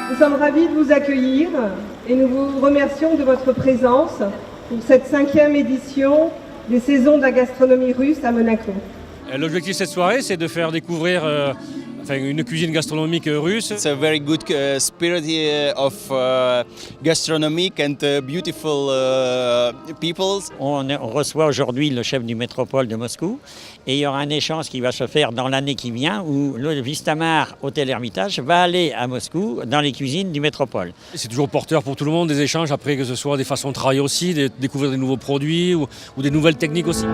Nous sommes ravis de vous accueillir et nous vous remercions de votre présence pour cette 5e édition des Saisons de la gastronomie russe à Monaco. L'objectif de cette soirée, c'est de faire découvrir une cuisine gastronomique russe. It's a very good spirit of gastronomic and beautiful peoples. On reçoit aujourd'hui le chef du métropole de Moscou et il y aura un échange qui va se faire dans l'année qui vient où le Vistamar Hôtel Hermitage va aller à Moscou dans les cuisines du métropole. C'est toujours porteur pour tout le monde, des échanges, après que ce soit des façons de travailler aussi, de découvrir des nouveaux produits ou des nouvelles techniques aussi.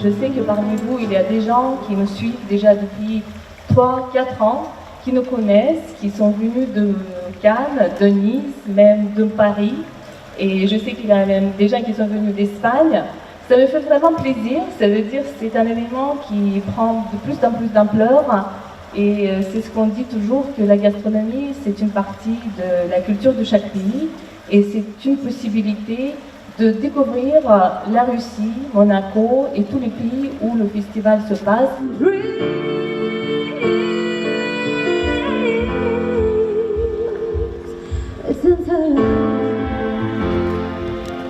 Je sais que parmi vous, il y a des gens qui me suivent déjà depuis 3-4 ans, qui nous connaissent, qui sont venus de Cannes, de Nice, même de Paris. Et je sais qu'il y a même des gens qui sont venus d'Espagne. Ça me fait vraiment plaisir. Ça veut dire que c'est un événement qui prend de plus en plus d'ampleur. Et c'est ce qu'on dit toujours, que la gastronomie, c'est une partie de la culture de chaque pays. Et c'est une possibilité de découvrir la Russie, Monaco et tous les pays où le festival se passe.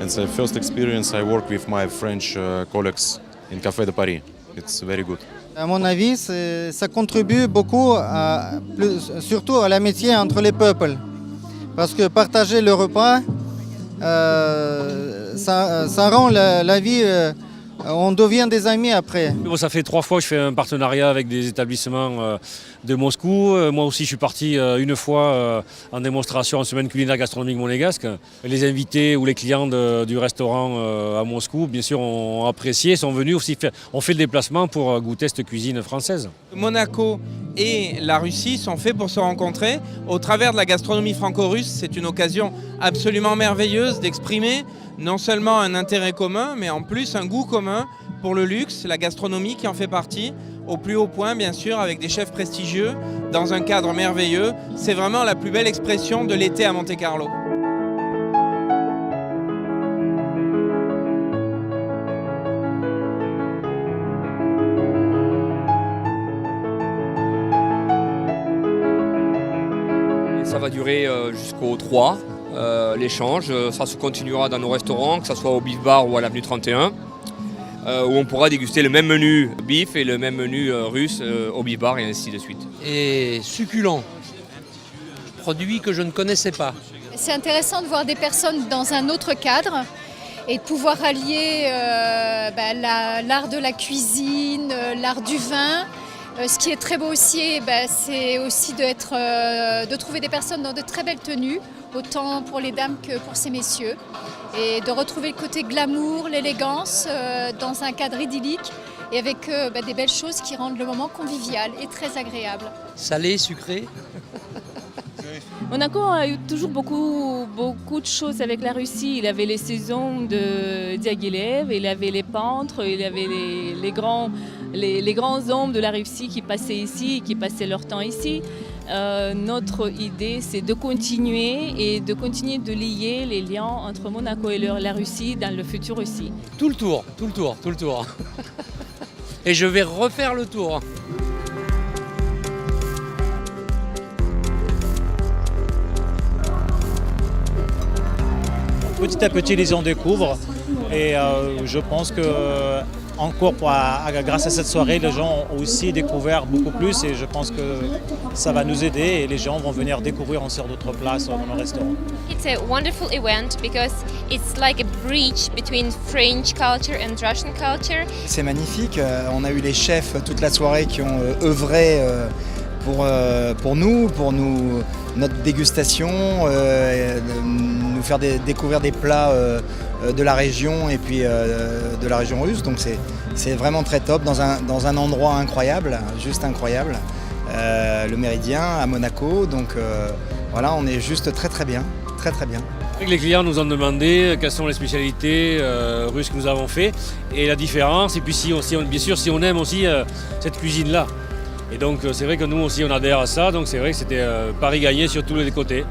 It's the first experience I work with my French colleagues in Café de Paris. It's very good. À mon avis, ça contribue beaucoup, surtout à l'amitié entre les peuples. Parce que partager le repas, ça rend la vie, on devient des amis après. Bon, ça fait 3 fois que je fais un partenariat avec des établissements de Moscou. Moi aussi, je suis parti une fois en démonstration en semaine culinaire gastronomique monégasque. Les invités ou les clients du restaurant à Moscou, bien sûr, ont apprécié, sont venus aussi. On fait le déplacement pour goûter cette cuisine française. Monaco et la Russie sont faits pour se rencontrer. Au travers de la gastronomie franco-russe, c'est une occasion absolument merveilleuse d'exprimer non seulement un intérêt commun, mais en plus un goût commun pour le luxe, la gastronomie qui en fait partie, au plus haut point bien sûr, avec des chefs prestigieux, dans un cadre merveilleux. C'est vraiment la plus belle expression de l'été à Monte-Carlo. Ça va durer jusqu'au 3, l'échange. Ça se continuera dans nos restaurants, que ce soit au Beef Bar ou à l'avenue 31, où on pourra déguster le même menu beef et le même menu russe au Beef Bar et ainsi de suite. Et succulent, produit que je ne connaissais pas. C'est intéressant de voir des personnes dans un autre cadre et de pouvoir allier l'art de la cuisine, l'art du vin. Ce qui est très beau aussi, c'est aussi de trouver des personnes dans de très belles tenues, autant pour les dames que pour ces messieurs, et de retrouver le côté glamour, l'élégance dans un cadre idyllique et avec des belles choses qui rendent le moment convivial et très agréable. Salé, sucré. Monaco a eu toujours beaucoup de choses avec la Russie. Il avait les saisons de Diaghilev, il avait les peintres, il avait les grands hommes de la Russie qui passaient ici, qui passaient leur temps ici. Notre idée, c'est de continuer de lier les liens entre Monaco et la Russie dans le futur aussi. Tout le tour. Et je vais refaire le tour. Petit à petit, les gens découvrent et je pense que encore grâce à cette soirée, les gens ont aussi découvert beaucoup plus et je pense que ça va nous aider et les gens vont venir découvrir en sur d'autres places dans nos restaurants. It's a wonderful event because it's like a bridge between French culture and Russian culture. C'est magnifique, on a eu les chefs toute la soirée qui ont œuvré pour notre dégustation, nous faire découvrir des plats de la région et puis de la région russe. Donc c'est vraiment très top dans un endroit incroyable, juste incroyable, le Méridien à Monaco. Donc voilà, on est juste très bien. Les clients nous ont demandé quelles sont les spécialités russes que nous avons fait et la différence. Et puis bien sûr si on aime aussi cette cuisine-là. Et donc c'est vrai que nous aussi on adhère à ça, donc c'est vrai que c'était pari gagné sur tous les côtés.